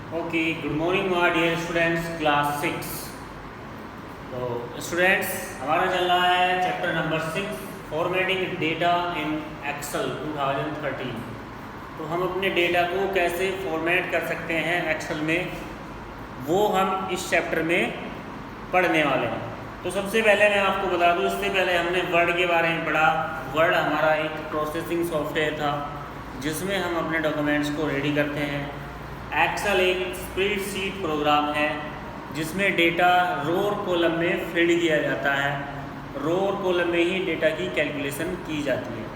Okay, good morning my dear students, class 6। तो students, हमारा चल रहा है chapter number 6, formatting data in Excel 2013। तो हम अपने डेटा को कैसे फॉर्मेट कर सकते हैं एक्सेल में, वो हम इस चैप्टर में पढ़ने वाले हैं। तो सबसे पहले मैं आपको बता दूं, इससे पहले हमने वर्ड के बारे में पढ़ा। वर्ड हमारा एक प्रोसेसिंग सॉफ्टवेयर था जिसमें हम अपने डॉक्यूमेंट्स को रेडी करते हैं। एक्सेल एक स्प्रेडशीट प्रोग्राम है जिसमें डेटा रो और कॉलम में फीड किया जाता है। रो और कॉलम में ही डेटा की कैलकुलेशन की जाती है।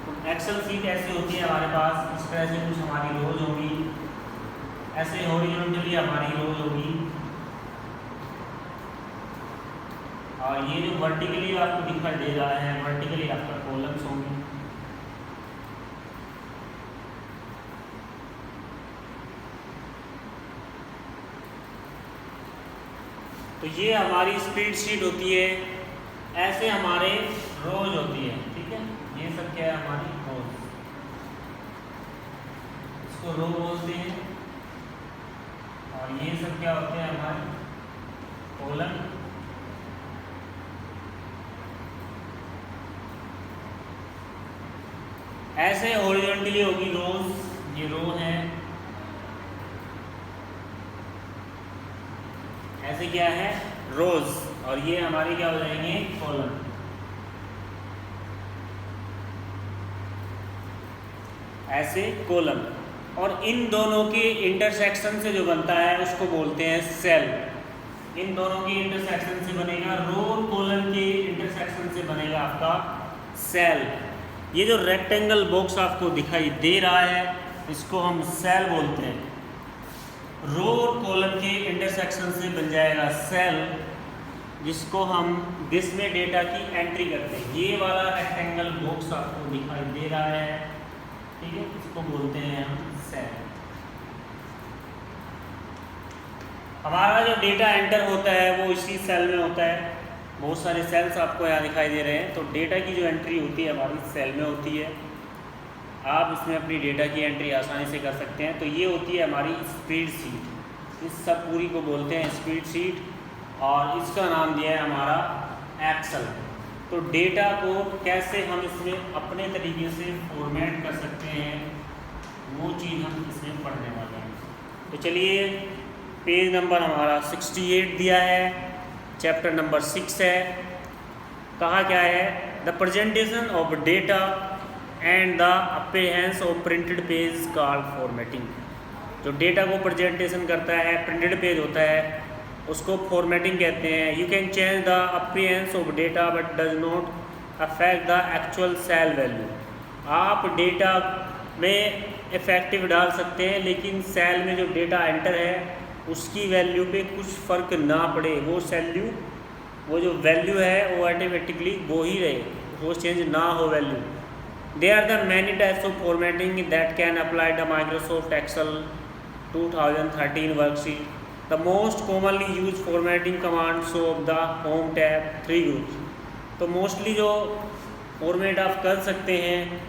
तो एक्सेल शीट ऐसी होती है हमारे पास, इस तरह से कुछ हमारी रोज होगी, ऐसे हॉरिजॉन्टली हमारी रोज होगी, और ये जो वर्टिकली आपको दिखाई दे रहा है, वर्टिकली आपका कॉलम्स होंगे। तो ये हमारी स्प्रेडशीट होती है, ऐसे हमारे रोज होती है। ठीक है, ये सब क्या है, हमारी रोज, इसको रो बोलते हैं। और ये सब क्या होते हैं, हमारे कॉलम। ऐसे हॉरिजॉन्टली होगी रोज, ये रो है, ऐसे क्या है, रोज, और ये हमारे क्या हो जाएंगे, कॉलम। ऐसे कॉलम, और इन दोनों के इंटरसेक्शन से जो बनता है उसको बोलते हैं सेल। इन दोनों के इंटरसेक्शन से बनेगा, रो और कॉलम के इंटरसेक्शन से बनेगा आपका सेल। ये जो रेक्टेंगल बॉक्स आपको दिखाई दे रहा है, इसको हम सेल बोलते हैं। रो और कॉलम के इंटरसेक्शन से बन जाएगा सेल, जिसको हम जिसमें डेटा की एंट्री करते हैं। ये वाला रेक्टेंगल बॉक्स आपको दिखाई दे रहा है, ठीक है, इसको बोलते हैं हम सेल। हमारा जो डेटा एंटर होता है वो इसी सेल में होता है। बहुत सारे सेल्स आपको यहाँ दिखाई दे रहे हैं। तो डेटा की जो एंट्री होती है हमारी सेल में होती है। आप इसमें अपनी डेटा की एंट्री आसानी से कर सकते हैं। तो ये होती है हमारी स्प्रेडशीट, इस सब पूरी को बोलते हैं स्प्रेडशीट, और इसका नाम दिया है हमारा एक्सेल। तो डेटा को कैसे हम इसमें अपने तरीके से फॉर्मेट कर सकते हैं, वो चीज़ हम इसमें पढ़ने वाले हैं। तो चलिए, पेज नंबर हमारा 68 दिया है, चैप्टर नंबर 6 है। कहा क्या है, the presentation of data and the appearance of printed page called formatting. जो डेटा को प्रेजेंटेशन करता है, प्रिंटेड पेज होता है, उसको फॉर्मेटिंग कहते हैं। You can change the appearance of data but does not affect the actual cell value. आप डेटा में इफेक्टिव डाल सकते हैं, लेकिन सेल में जो डेटा एंटर है उसकी वैल्यू पे कुछ फ़र्क ना पड़े। वो जो वैल्यू है वो ऑटोमेटिकली वो ही रहे, वो चेंज ना हो value. There are the many types of formatting that can apply to Microsoft Excel 2013 worksheet. The most commonly used formatting commands show up the Home tab 3 groups. तो मोस्टली जो format आप कर सकते हैं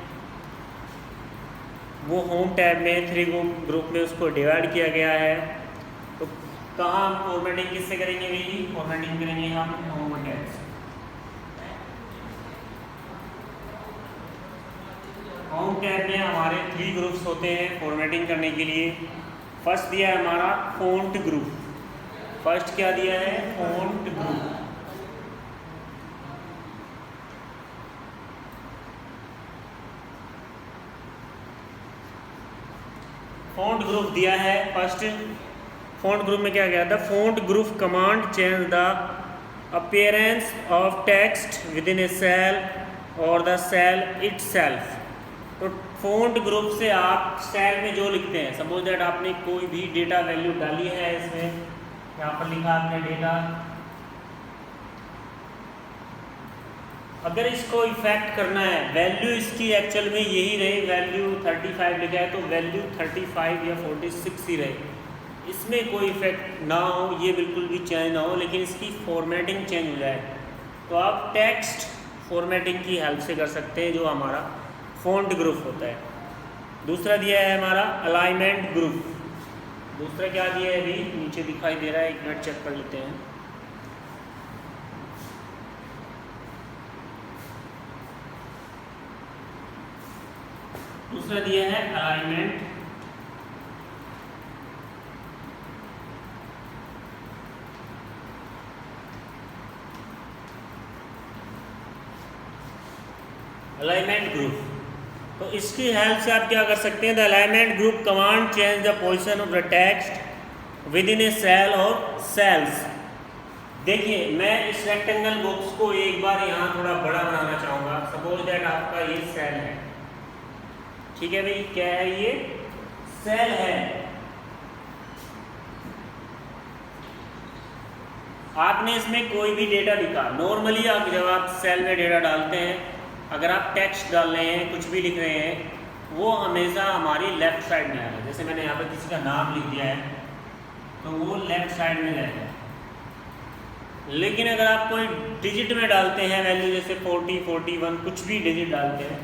वो होम टैब में 3 group में उसको डिवाइड किया गया है। तो कहाँ हम फॉर्मेटिंग किससे करेंगे भाई, फॉर्मेटिंग करेंगे हम होम टैब से। होम टैब में हमारे 3 ग्रुप्स होते हैं फॉर्मेटिंग करने के लिए। फर्स्ट दिया है हमारा फॉन्ट ग्रुप। फर्स्ट क्या दिया है, फॉन्ट ग्रुप। फॉन्ट ग्रुप दिया है फर्स्ट। फॉन्ट ग्रुप में क्या गया था, font group command change the appearance of text within a cell और द सेल इटसेल्फ। तो फॉन्ट ग्रुप से आप सेल में जो लिखते हैं, सपोज दैट आपने कोई भी डेटा वैल्यू डाली है, इसमें यहाँ पर लिखा आपने डेटा, अगर इसको इफेक्ट करना है, वैल्यू इसकी एक्चुअल में यही रहे, वैल्यू 35 लिखा है तो वैल्यू 35 या 46 ही रहे, इसमें कोई इफेक्ट ना हो, ये बिल्कुल भी चेंज ना हो, लेकिन इसकी फॉर्मेटिंग चेंज हो जाए, तो आप टेक्स्ट फॉर्मेटिंग की हेल्प से कर सकते हैं, जो हमारा फॉन्ट ग्रुप होता है। दूसरा दिया है हमारा अलाइनमेंट ग्रुप। दूसरा क्या दिया है अभी नीचे दिखाई दे रहा है, एक मिनट चेक कर लेते हैं। दूसरा दिया है अलाइनमेंट। अलाइनमेंट ग्रुप, तो इसकी हेल्प से आप क्या कर सकते हैं, the alignment group command change the position of the text within a cell और सेल्स। देखिए मैं इस रेक्टेंगल बॉक्स को एक बार यहाँ थोड़ा बड़ा बनाना चाहूँगा। सपोज दैट आपका ये सेल है, ठीक है भाई, क्या है ये सेल है। आपने इसमें कोई भी डेटा लिखा, नॉर्मली आप जब आप सेल में डेटा डालते हैं, अगर आप टेक्स्ट डाल रहे हैं, कुछ भी लिख रहे हैं, वो हमेशा हमारी लेफ्ट साइड में आएगा। जैसे मैंने यहाँ पर किसी का नाम लिख दिया है तो वो लेफ्ट साइड में जाएगा। लेकिन अगर आप कोई डिजिट में डालते हैं वैल्यू, जैसे 40, 41, कुछ भी डिजिट डालते हैं,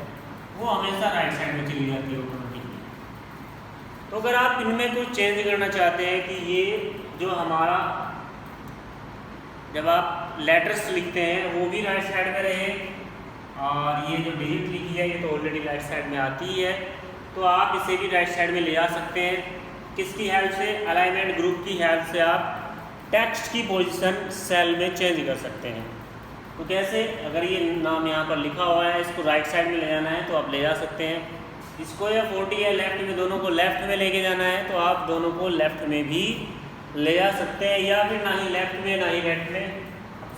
वो हमेशा राइट साइड में चली जाती है ऑटोमेटिकली। तो अगर आप इनमें कुछ चेंज करना चाहते हैं कि ये जो हमारा जब आप लेटर्स लिखते हैं वो भी राइट साइड में रहे, और ये जो डिजिट लिखी है ये तो ऑलरेडी राइट साइड में आती ही है, तो आप इसे भी राइट साइड में ले जा सकते हैं। किसकी हेल्प से, अलाइनमेंट ग्रुप की हेल्प से आप टेक्स्ट की पोजीशन सेल में चेंज कर सकते हैं। तो कैसे, अगर ये नाम यहाँ पर लिखा हुआ है, इसको राइट साइड में ले जाना है तो आप ले जा सकते हैं। इसको या 40 या लेफ्ट में, दोनों को लेफ्ट में लेके जाना है तो आप दोनों को लेफ्ट में भी ले जा सकते हैं, या फिर ना ही लेफ्ट में ना ही राइट में,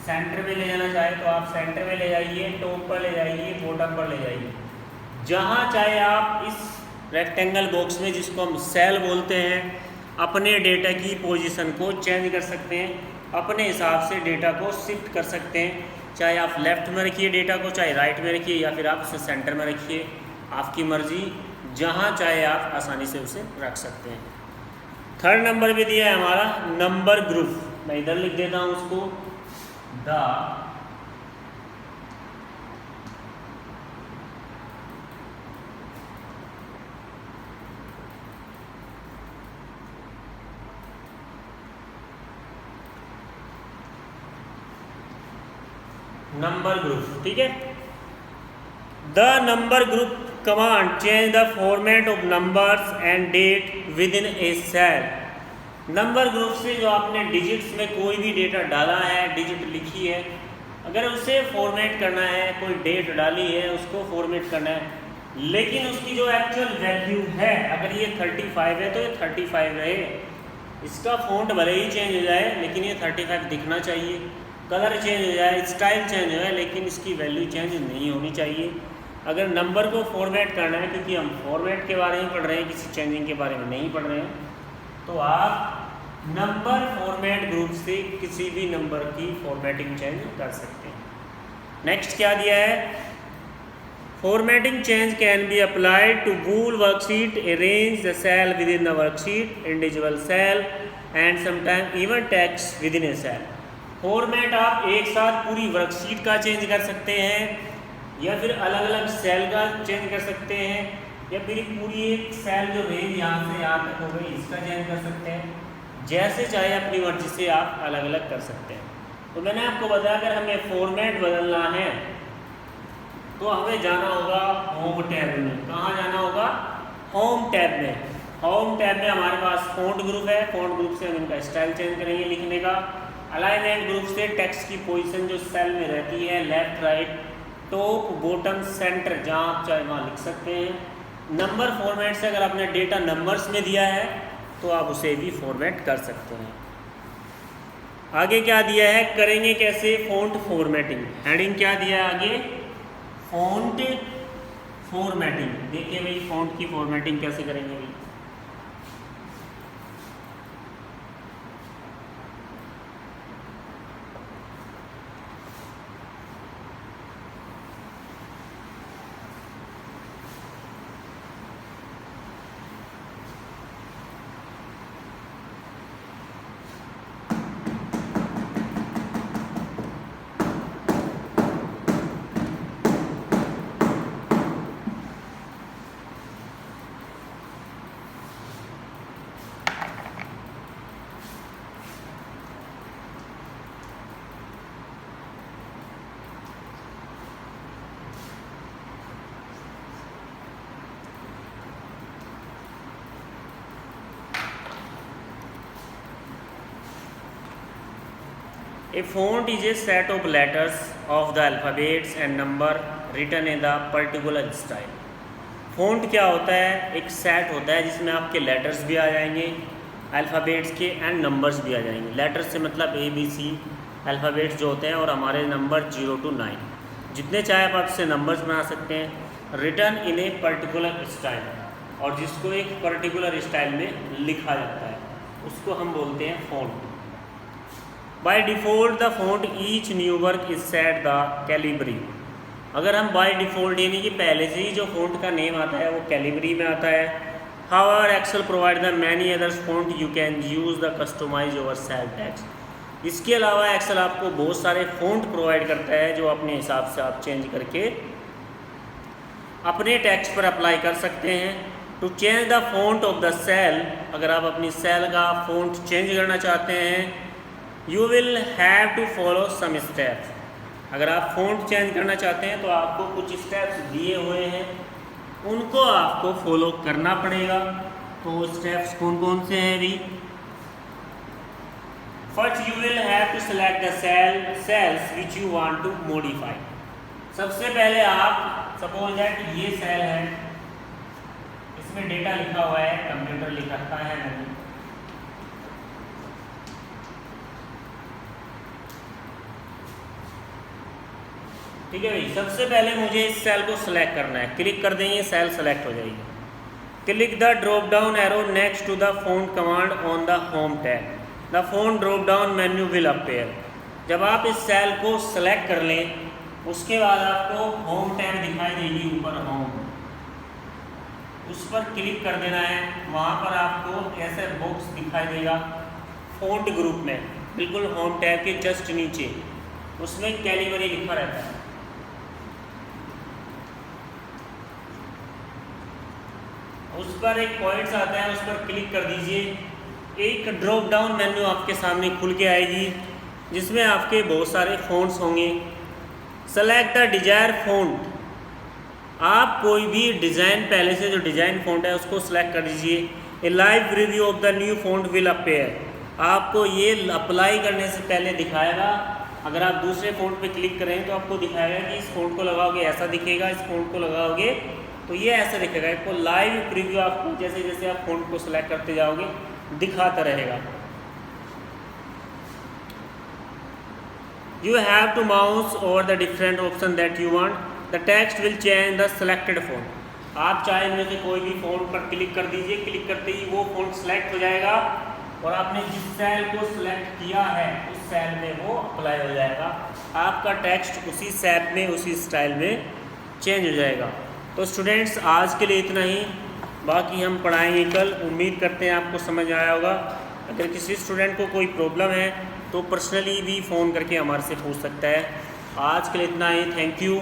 सेंटर में ले जाना चाहे तो आप सेंटर में ले जाइए, टॉप पर ले जाइए, बॉटम पर ले जाइए, जहाँ चाहे आप इस रेक्टेंगल बॉक्स में, जिसको हम सेल बोलते हैं, अपने डेटा की पोजीशन को चेंज कर सकते हैं, अपने हिसाब से डेटा को शिफ्ट कर सकते हैं। चाहे आप लेफ्ट में रखिए डेटा को, चाहे राइट में रखिए, या फिर आप उसे सेंटर में रखिए, आपकी मर्जी, जहाँ चाहे आप आसानी से उसे रख सकते हैं। थर्ड नंबर पे दिया है हमारा नंबर ग्रुप। मैं इधर लिख देता हूँ उसको, द नंबर ग्रुप, ठीक है। The number group command change the format of numbers and date within a cell. Number group से जो आपने डिजिट्स में कोई भी डेटा डाला है, डिजिट लिखी है, अगर उसे फॉर्मेट करना है, कोई डेट डाली है उसको फॉर्मेट करना है, लेकिन उसकी जो एक्चुअल वैल्यू है, अगर ये 35 है तो ये 35 रहे। इसका फ़ॉन्ट भले ही चेंज हो जाए लेकिन ये 35 दिखना चाहिए, कलर चेंज हो जाए, स्टाइल चेंज हो जाए, लेकिन इसकी वैल्यू चेंज नहीं होनी चाहिए। अगर नंबर को फॉर्मेट करना है, क्योंकि हम फॉर्मेट के बारे में पढ़ रहे हैं, किसी चेंजिंग के बारे में नहीं पढ़ रहे हैं, तो आप नंबर फॉर्मेट ग्रुप से किसी भी नंबर की फॉर्मेटिंग चेंज कर सकते हैं। नेक्स्ट क्या दिया है, formatting change can be applied to whole worksheet, arrange the cell within the worksheet, individual cell and sometime even text within a cell. Format आप एक साथ पूरी वर्कशीट का चेंज कर सकते हैं, या फिर अलग अलग सेल का चेंज कर सकते हैं, या फिर पूरी एक सेल जो रेंज यहाँ से यहाँ तक हो गई इसका चेंज कर सकते हैं। जैसे चाहे अपनी मर्जी से आप अलग अलग कर सकते हैं। तो मैंने आपको बताया अगर हमें फॉर्मेट बदलना है तो हमें जाना होगा होम टैब में। कहाँ जाना होगा, होम टैब में। होम टैब में हमारे पास फ़ॉन्ट ग्रुप है, फ़ॉन्ट ग्रुप से हम इनका स्टाइल चेंज करेंगे लिखने का। अलाइनमेंट ग्रुप से टेक्स्ट की पोजीशन जो सेल में रहती है, left right top bottom centre, जहाँ आप चाहे वहाँ लिख सकते हैं। नंबर फॉर्मेट से अगर आपने डेटा नंबर्स में दिया है तो आप उसे भी फॉर्मेट कर सकते हैं। आगे क्या दिया है, करेंगे कैसे, फ़ॉन्ट फॉर्मेटिंग। हेडिंग क्या दिया है आगे, फ़ॉन्ट फॉर्मेटिंग। देखिए भाई फ़ॉन्ट की फॉर्मेटिंग कैसे करेंगे भाई। ए font is a set of letters of the alphabets and number written in the particular style. Font क्या होता है? एक सेट होता है जिसमें आपके लेटर्स भी आ जाएंगे अल्फ़ाबेट्स के एंड नंबर्स भी आ जाएंगे। लेटर्स से मतलब ABC, अल्फ़ाबेट्स जो होते हैं, और हमारे नंबर 0 to 9, जितने चाहे आप इससे नंबर्स बना सकते हैं। Written in a particular style, और जिसको एक पर्टिकुलर स्टाइल में लिखा जाता है उसको हम बोलते हैं font. By default the font each new work is set the Calibri. अगर हम बाय डिफ़ॉल्ट यानी कि पहले से ही जो फ़ॉन्ट का नेम आता है वो कैलिब्री में आता है। However Excel provide the many others font you can use the customise your cell text. इसके अलावा एक्सेल आपको बहुत सारे फ़ॉन्ट प्रोवाइड करता है जो अपने हिसाब से आप चेंज करके अपने टेक्स्ट पर अप्लाई कर सकते हैं। To change the font of the cell, अगर आप अपनी सेल का फ़ॉन्ट चेंज करना चाहते हैं, you will have to follow some steps. अगर आप फ़ॉन्ट चेंज करना चाहते हैं तो आपको कुछ स्टेप्स दिए हुए हैं, उनको आपको फॉलो करना पड़ेगा। तो स्टेप्स कौन कौन से हैं भी? First you will have to select the cells which you want to modify. सबसे पहले आप सपोज दैट ये सेल है, इसमें डेटा लिखा हुआ है, कंप्यूटर लिख रखा है मैंने। ठीक है भाई, सबसे पहले मुझे इस सेल को सिलेक्ट करना है। क्लिक कर देंगे, सेल सेलेक्ट हो जाएगी। Click the drop down arrow next to the font command on the home tab, the font drop down menu will appear. जब आप इस सेल को सिलेक्ट कर लें उसके बाद आपको होम टैब दिखाई देगी ऊपर, होम, उस पर क्लिक कर देना है। वहाँ पर आपको ऐसे बॉक्स दिखाई देगा फ़ॉन्ट ग्रुप में, बिल्कुल होम टैब के जस्ट नीचे, उसमें कैलिबरी लिखा रहता है। उस पर एक पॉइंट्स आता है, उस पर क्लिक कर दीजिए। एक ड्रॉप डाउन मेन्यू आपके सामने खुल के आएगी जिसमें आपके बहुत सारे फ़ॉन्ट्स होंगे। सेलेक्ट द डिज़ायर फ़ॉन्ट, आप कोई भी डिज़ाइन, पहले से जो डिज़ाइन फ़ॉन्ट है उसको सिलेक्ट कर दीजिए। A live review of the new font will appear, आपको ये अप्लाई करने से पहले दिखाएगा। अगर आप दूसरे फ़ॉन्ट पे क्लिक करें तो आपको दिखाएगा कि इस फ़ॉन्ट को लगाओगे ऐसा दिखेगा, इस फ़ॉन्ट को लगाओगे तो ये ऐसा दिखेगा। आपको लाइव प्रीव्यू आपको जैसे जैसे आप फ़ॉन्ट को सिलेक्ट करते जाओगे दिखाता रहेगा। You have to mouse over the different option that you want, the text will change the selected font. आप चाहे इनमें से कोई भी फ़ॉन्ट पर क्लिक कर दीजिए, क्लिक करते ही वो फ़ॉन्ट सेलेक्ट हो जाएगा और आपने जिस सेल को सिलेक्ट किया है उस सेल में वो अप्लाई हो जाएगा। आपका टेक्स्ट उसी सेल में, उसी स्टाइल में चेंज हो जाएगा। तो स्टूडेंट्स आज के लिए इतना ही, बाकी हम पढ़ाएंगे कल। उम्मीद करते हैं आपको समझ आया होगा। अगर किसी स्टूडेंट को कोई प्रॉब्लम है तो पर्सनली भी फ़ोन करके हमारे से पूछ सकता है। आज के लिए इतना ही, थैंक यू।